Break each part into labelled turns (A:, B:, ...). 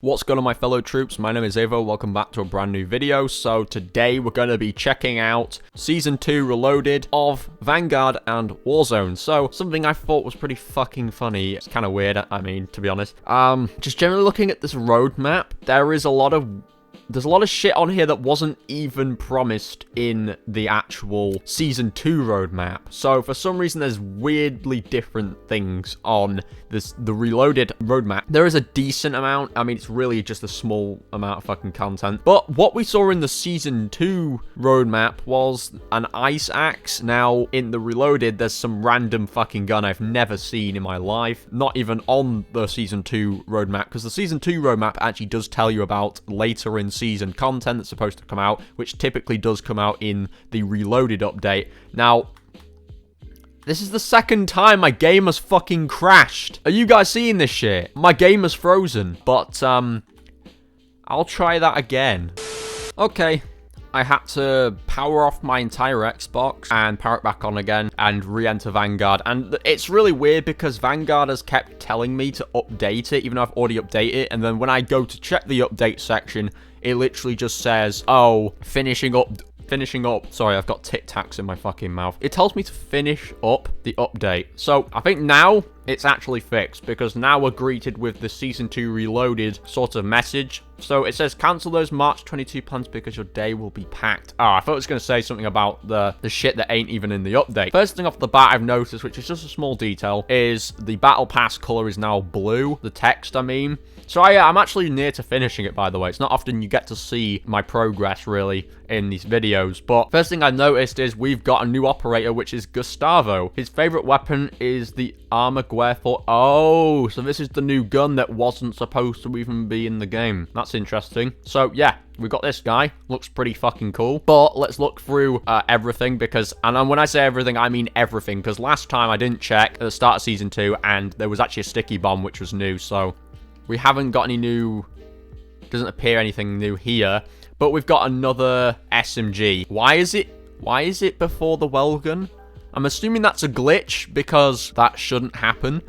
A: What's going on, my fellow troops? My name is Xavvo. Welcome back to a brand new video. So today we're going to be checking out Season 2 Reloaded of Vanguard and Warzone. So something I thought was pretty fucking funny. It's kind of weird, I mean, to be honest. Just generally looking at this roadmap, there's a lot of shit on here that wasn't even promised in the actual Season 2 roadmap. So for some reason, there's weirdly different things on the Reloaded roadmap. There is a decent amount. I mean, it's really just a small amount of fucking content. But what we saw in the Season 2 roadmap was an ice axe. Now, in the Reloaded, there's some random fucking gun I've never seen in my life. Not even on the Season 2 roadmap, because the Season 2 roadmap actually does tell you about later in season content that's supposed to come out, which typically does come out in the Reloaded update. Now, this is the second time my game has fucking crashed. Are you guys seeing this shit? My game is frozen, but I'll try that again. Okay, I had to power off my entire Xbox and power it back on again and re-enter Vanguard. And it's really weird because Vanguard has kept telling me to update it, even though I've already updated it. And then when I go to check the update section, it literally just says, oh, finishing up. Sorry, I've got Tic Tacs in my fucking mouth. It tells me to finish up the update. So I think now it's actually fixed, because now we're greeted with the Season 2 Reloaded sort of message. So it says, cancel those March 22 plans because your day will be packed. Oh, I thought it was going to say something about the shit that ain't even in the update. First thing off the bat I've noticed, which is just a small detail, is the Battle Pass color is now blue. The text, I mean. So I'm actually near to finishing it, by the way. It's not often you get to see my progress, really, in these videos. But first thing I noticed is we've got a new operator, which is Xavvo. His favorite weapon is the armor for... Oh, so this is the new gun that wasn't supposed to even be in the game. That's interesting. So, yeah, we've got this guy. Looks pretty fucking cool. But let's look through everything, because... And when I say everything, I mean everything. Because last time I didn't check at the start of Season 2, and there was actually a sticky bomb, which was new. So we haven't got any new... Doesn't appear anything new here. But we've got another SMG. Why is it before the Wellgun? I'm assuming that's a glitch, because that shouldn't happen.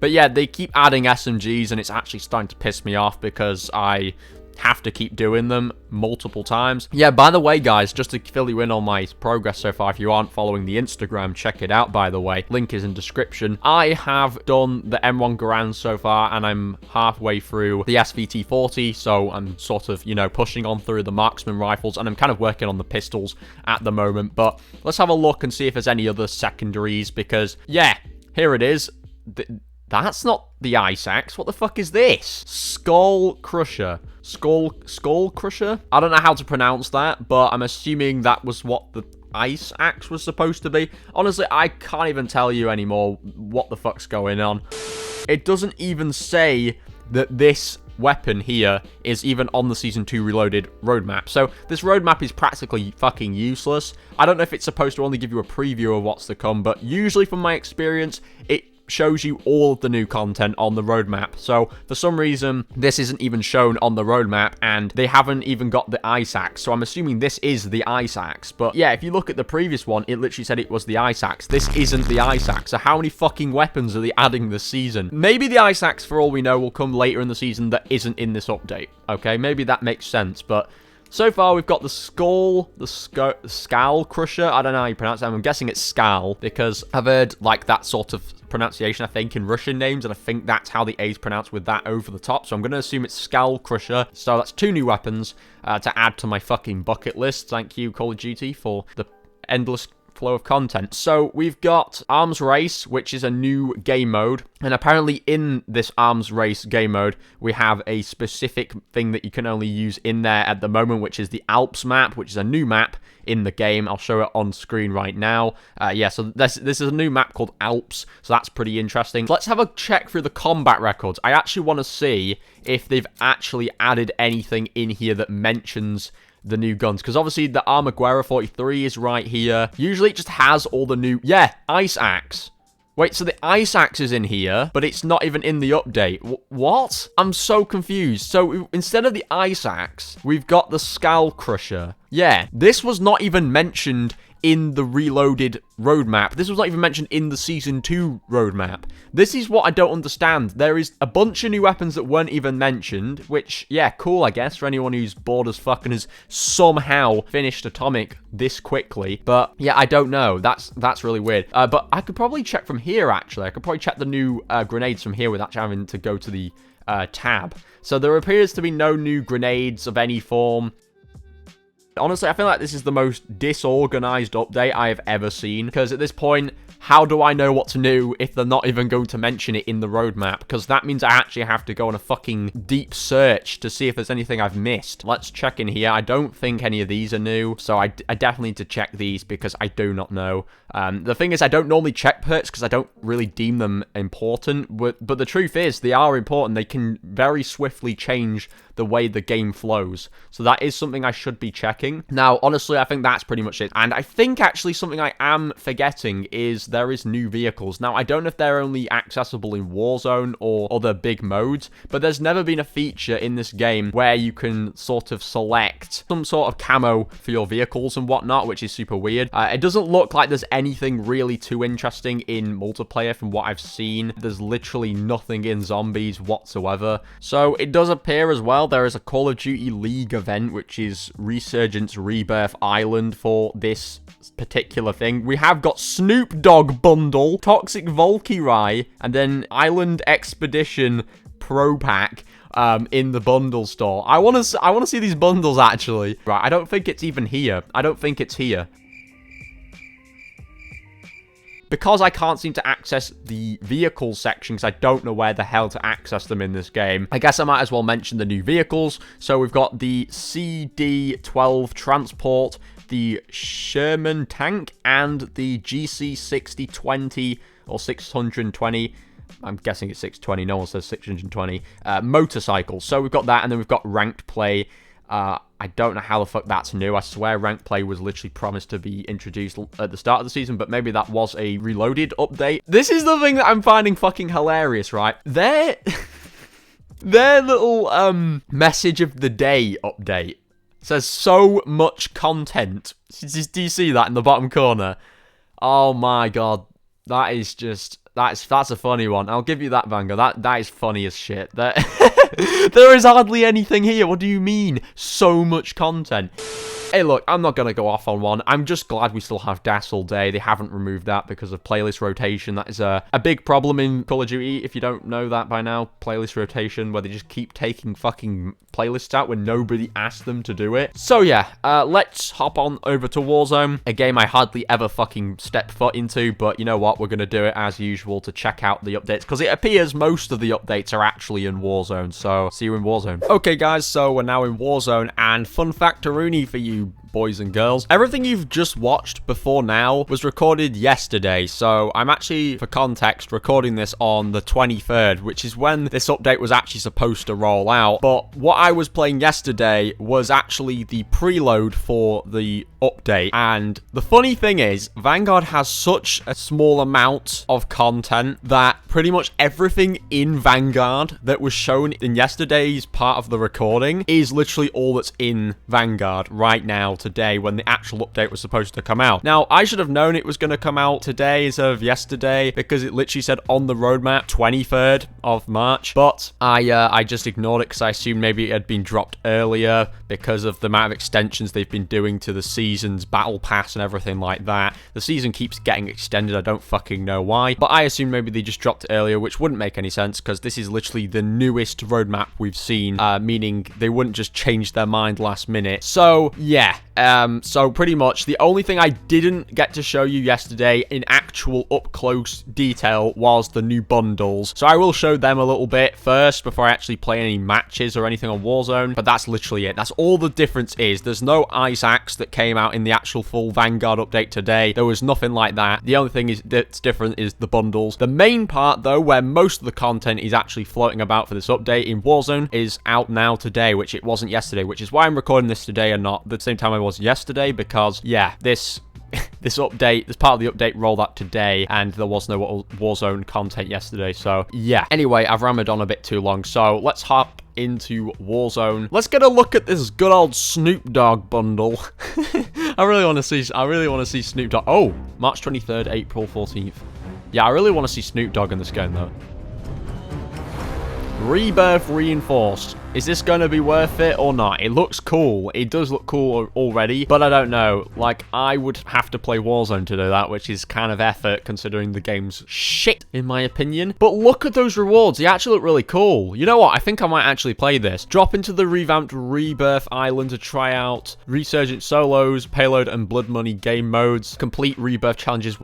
A: But yeah, they keep adding SMGs, and it's actually starting to piss me off because I have to keep doing them multiple times. Yeah, by the way, guys, just to fill you in on my progress so far, if you aren't following the Instagram, check it out, by the way. Link is in description. I have done the M1 Garand so far, and I'm halfway through the SVT-40, so I'm sort of, you know, pushing on through the marksman rifles, and I'm kind of working on the pistols at the moment. But let's have a look and see if there's any other secondaries, because, yeah, here it is. That's not the ice axe. What the fuck is this? Skull Crusher. Skull Crusher? I don't know how to pronounce that, but I'm assuming that was what the ice axe was supposed to be. Honestly, I can't even tell you anymore what the fuck's going on. It doesn't even say that this weapon here is even on the Season 2 Reloaded roadmap. So this roadmap is practically fucking useless. I don't know if it's supposed to only give you a preview of what's to come, but usually from my experience, it shows you all of the new content on the roadmap. So for some reason, this isn't even shown on the roadmap, and they haven't even got the ice axe. So I'm assuming this is the ice axe. But yeah, if you look at the previous one, it literally said it was the ice axe. This isn't the ice axe. So how many fucking weapons are they adding this season? Maybe the ice axe, for all we know, will come later in the season that isn't in this update. Okay, maybe that makes sense, but so far, we've got the Skull Crusher. I don't know how you pronounce it. I'm guessing it's Skal, because I've heard, like, that sort of pronunciation, I think, in Russian names, and I think that's how the A is pronounced with that over the top. So I'm going to assume it's Skull Crusher. So that's 2 new weapons to add to my fucking bucket list. Thank you, Call of Duty, for the endless flow of content. So we've got Arms Race, which is a new game mode, and apparently in this Arms Race game mode we have a specific thing that you can only use in there at the moment, which is the Alps map, which is a new map in the game. I'll show it on screen right now. Yeah, so this is a new map called Alps, so that's pretty interesting. Let's have a check through the combat records. I actually want to see if they've actually added anything in here that mentions the new guns, because obviously the Armaguerra 43 is right here. Usually it just has all the new... Yeah, ice axe. Wait, so the ice axe is in here, but it's not even in the update. What? I'm so confused. So instead of the ice axe, we've got the Skull Crusher. Yeah, this was not even mentioned in the Reloaded roadmap. This was not even mentioned in the Season 2 roadmap. This is what I don't understand. There is a bunch of new weapons that weren't even mentioned, which, yeah, cool, I guess, for anyone who's bored as fuck and has somehow finished Atomic this quickly. But, yeah, I don't know. That's really weird. But I could probably check from here, actually. I could probably check the new grenades from here without having to go to the tab. So there appears to be no new grenades of any form. Honestly, I feel like this is the most disorganized update I have ever seen, because at this point, how do I know what to do if they're not even going to mention it in the roadmap? Because that means I actually have to go on a fucking deep search to see if there's anything I've missed. Let's check in here. I don't think any of these are new, so I definitely need to check these because I do not know. The thing is, I don't normally check perks because I don't really deem them important, but the truth is, they are important. They can very swiftly change the way the game flows. So that is something I should be checking. Now, honestly, I think that's pretty much it. And I think actually something I am forgetting is there is new vehicles. Now, I don't know if they're only accessible in Warzone or other big modes, but there's never been a feature in this game where you can sort of select some sort of camo for your vehicles and whatnot, which is super weird. It doesn't look like there's anything really too interesting in multiplayer from what I've seen. There's literally nothing in zombies whatsoever. So it does appear as well there is a Call of Duty League event, which is Resurgence Rebirth Island for this particular thing. We have got Snoop Dogg bundle, Toxic Valkyrie, and then Island Expedition Pro Pack in the bundle store. I want to see these bundles actually. Right, I don't think it's even here. I don't think it's here. Because I can't seem to access the vehicles section, because I don't know where the hell to access them in this game, I guess I might as well mention the new vehicles. So we've got the CD-12 Transport, the Sherman Tank, and the GC-6020 or 620. I'm guessing it's 620. No one says 620. Motorcycles. So we've got that, and then we've got ranked play. I don't know how the fuck that's new. I swear ranked play was literally promised to be introduced at the start of the season, but maybe that was a Reloaded update. This is the thing that I'm finding fucking hilarious, right? Their little message of the day update says so much content. Do you see that in the bottom corner? Oh my god. That is just... That's a funny one. I'll give you that, Vanguard. That is funny as shit. There is hardly anything here. What do you mean? So much content. Hey, look, I'm not going to go off on one. I'm just glad we still have DAS all day. They haven't removed that because of playlist rotation. That is a big problem in Call of Duty, if you don't know that by now. Playlist rotation, where they just keep taking fucking playlists out when nobody asked them to do it. So, yeah, let's hop on over to Warzone. A game I hardly ever fucking step foot into, but you know what? We're going to do it as usual to check out the updates, because it appears most of the updates are actually in Warzone. So, see you in Warzone. Okay, guys, so we're now in Warzone, and fun factoroonie for you boys and girls. Everything you've just watched before now was recorded yesterday, so I'm actually, for context, recording this on the 23rd, which is when this update was actually supposed to roll out. But what I was playing yesterday was actually the preload for the update, and the funny thing is, Vanguard has such a small amount of content that pretty much everything in Vanguard that was shown in yesterday's part of the recording is literally all that's in Vanguard right now, today, when the actual update was supposed to come out. Now, I should have known it was going to come out today instead of yesterday, because it literally said on the roadmap 23rd of March, but I just ignored it because I assumed maybe it had been dropped earlier because of the amount of extensions they've been doing to the season's battle pass and everything like that. The season keeps getting extended, I don't fucking know why, but I assumed maybe they just dropped it earlier, which wouldn't make any sense because this is literally the newest roadmap we've seen, meaning they wouldn't just change their mind last minute. So, yeah. So pretty much the only thing I didn't get to show you yesterday in actual up-close detail was the new bundles. So I will show them a little bit first before I actually play any matches or anything on Warzone, but that's literally it. That's all the difference is. There's no ice axe that came out in the actual full Vanguard update today. There was nothing like that. The only thing that's different is the bundles. The main part, though, where most of the content is actually floating about for this update in Warzone is out now today, which it wasn't yesterday, which is why I'm recording this today and not the same time I was yesterday, because yeah, this update, this part of the update rolled out today, and there was no Warzone content yesterday, so yeah. Anyway, I've rambled on a bit too long, so let's hop into Warzone. Let's get a look at this good old Snoop Dogg bundle. I really want to see Snoop Dogg. Oh, March 23rd, April 14th. Yeah, I really want to see Snoop Dogg in this game, though. Rebirth Reinforced. Is this going to be worth it or not? It looks cool. It does look cool already, but I don't know. Like, I would have to play Warzone to do that, which is kind of effort considering the game's shit, in my opinion. But look at those rewards. They actually look really cool. You know what? I think I might actually play this. Drop into the revamped Rebirth Island to try out Resurgent Solos, Payload, and Blood Money game modes. Complete Rebirth challenges.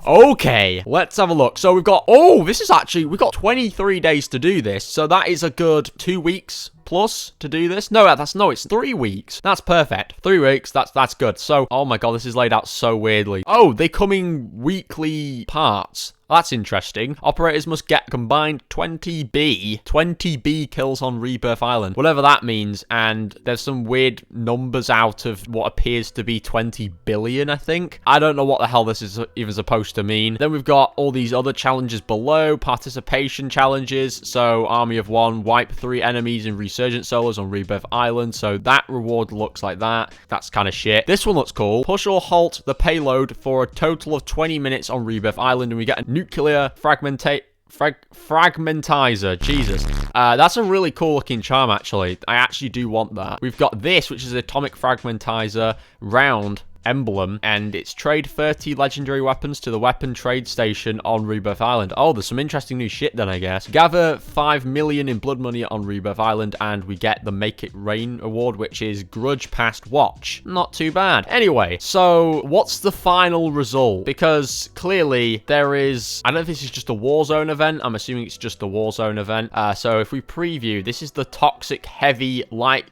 A: Okay, let's have a look. So we've got, oh, this is actually, we've got 23 days to do this, so that is a good 2 weeks plus to do this. No, it's 3 weeks. That's perfect. 3 weeks, that's good. So, oh my god, this is laid out so weirdly. Oh, they come in weekly parts. That's interesting. Operators must get combined 20 B kills on Rebirth Island. Whatever that means, and there's some weird numbers out of what appears to be 20 billion, I think. I don't know what the hell this is even supposed to mean. Then we've got all these other challenges below. Participation challenges. So, Army of One, wipe 3 enemies in Resurgent Solos on Rebirth Island. So, that reward looks like that. That's kind of shit. This one looks cool. Push or halt the payload for a total of 20 minutes on Rebirth Island, and we get a nuclear fragmentizer. Jesus. That's a really cool looking charm, actually. I actually do want that. We've got this, which is atomic fragmentizer round emblem, and it's trade 30 legendary weapons to the weapon trade station on Rebirth Island. Oh, there's some interesting new shit then, I guess. Gather 5 million in blood money on Rebirth Island, and we get the Make It Rain award, which is Grudge Past Watch. Not too bad. Anyway, so what's the final result? Because clearly there is, I don't know if this is just a Warzone event. I'm assuming it's just a Warzone event. So if we preview, this is the Toxic Heavy Light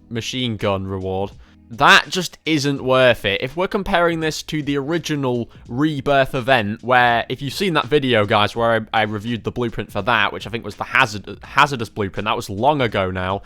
A: Machine Gun reward. That just isn't worth it. If we're comparing this to the original Rebirth event, where, if you've seen that video, guys, where I reviewed the blueprint for that, which I think was the Hazardous blueprint, that was long ago now.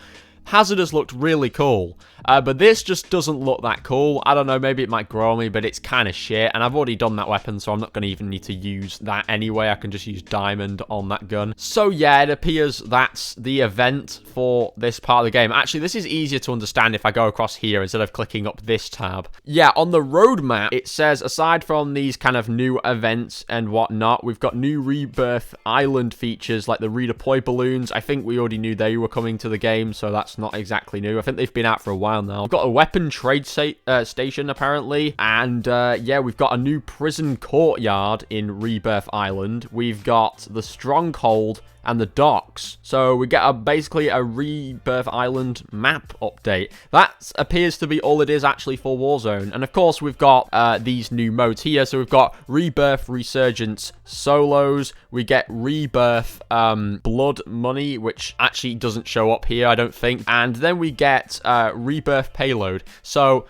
A: Hazardous looked really cool, but this just doesn't look that cool. I don't know, maybe it might grow on me, but it's kind of shit, and I've already done that weapon, so I'm not going to even need to use that anyway. I can just use diamond on that gun. So yeah, it appears that's the event for this part of the game. Actually, this is easier to understand if I go across here instead of clicking up this tab. Yeah, on the roadmap, it says, aside from these kind of new events and whatnot, we've got new Rebirth Island features, like the redeploy balloons. I think we already knew they were coming to the game, so that's not exactly new. I think they've been out for a while now. We've got a weapon trade station, apparently, and yeah, we've got a new prison courtyard in Rebirth Island. We've got the stronghold and the docks. So we get basically a Rebirth Island map update. That appears to be all it is actually for Warzone. And of course, we've got these new modes here. So we've got Rebirth Resurgence Solos. We get Rebirth Blood Money, which actually doesn't show up here, I don't think. And then we get Rebirth Payload. So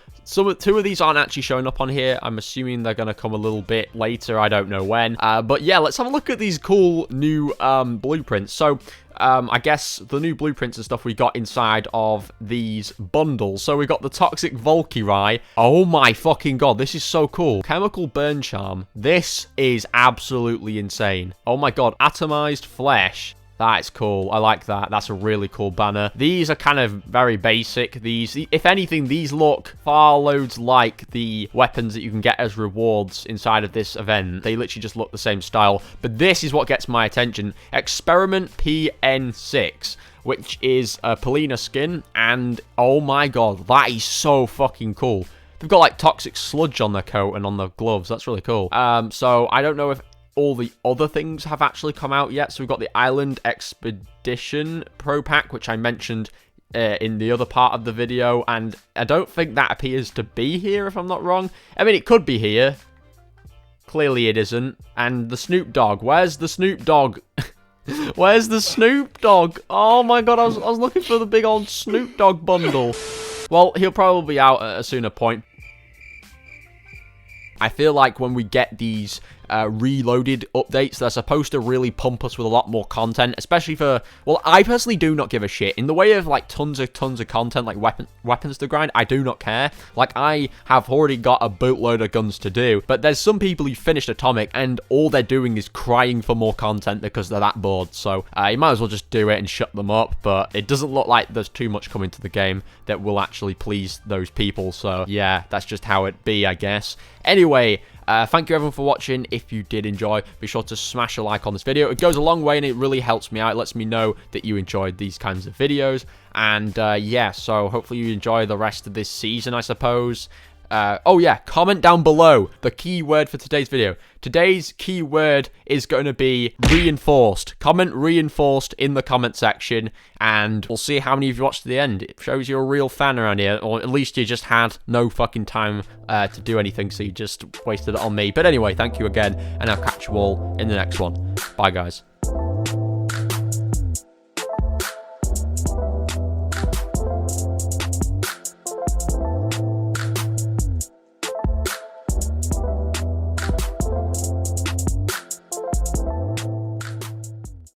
A: two of these aren't actually showing up on here. I'm assuming they're going to come a little bit later. I don't know when. But yeah, let's have a look at these cool new blueprints. So I guess the new blueprints and stuff we got inside of these bundles. So we got the Toxic Valkyrie. Oh my fucking god, this is so cool. Chemical Burn Charm. This is absolutely insane. Oh my god, Atomized Flesh. That's cool. I like that. That's a really cool banner. These are kind of very basic. These, if anything, these look far loads like the weapons that you can get as rewards inside of this event. They literally just look the same style. But this is what gets my attention. Experiment PN6, which is a Polina skin. And oh my god, that is so fucking cool. They've got like toxic sludge on their coat and on their gloves. That's really cool. So I don't know if all the other things have actually come out yet. So we've got the Island Expedition Pro Pack, which I mentioned in the other part of the video, and I don't think that appears to be here, if I'm not wrong. I mean, it could be here. Clearly it isn't. And the Snoop Dogg. Where's the Snoop Dogg? Where's the Snoop Dogg? Oh my god, I was looking for the big old Snoop Dogg bundle. Well, he'll probably be out at a sooner point. I feel like when we get these reloaded updates. They're supposed to really pump us with a lot more content, especially for, well, I personally do not give a shit. In the way of, like, tons of content, like weapons to grind, I do not care. Like, I have already got a boatload of guns to do, but there's some people who finished Atomic, and all they're doing is crying for more content because they're that bored. So, you might as well just do it and shut them up, but it doesn't look like there's too much coming to the game that will actually please those people. So, yeah, that's just how it be, I guess. Anyway, thank you everyone for watching. If you did enjoy, be sure to smash a like on this video. It goes a long way and it really helps me out. It lets me know that you enjoyed these kinds of videos. And yeah, so hopefully you enjoy the rest of this season, I suppose. Oh yeah, comment down below the keyword for today's video. Today's keyword is going to be reinforced. Comment reinforced in the comment section, and we'll see how many of you watched to the end. It shows you're a real fan around here, or at least you just had no fucking time to do anything, so you just wasted it on me. But anyway, thank you again, and I'll catch you all in the next one. Bye, guys.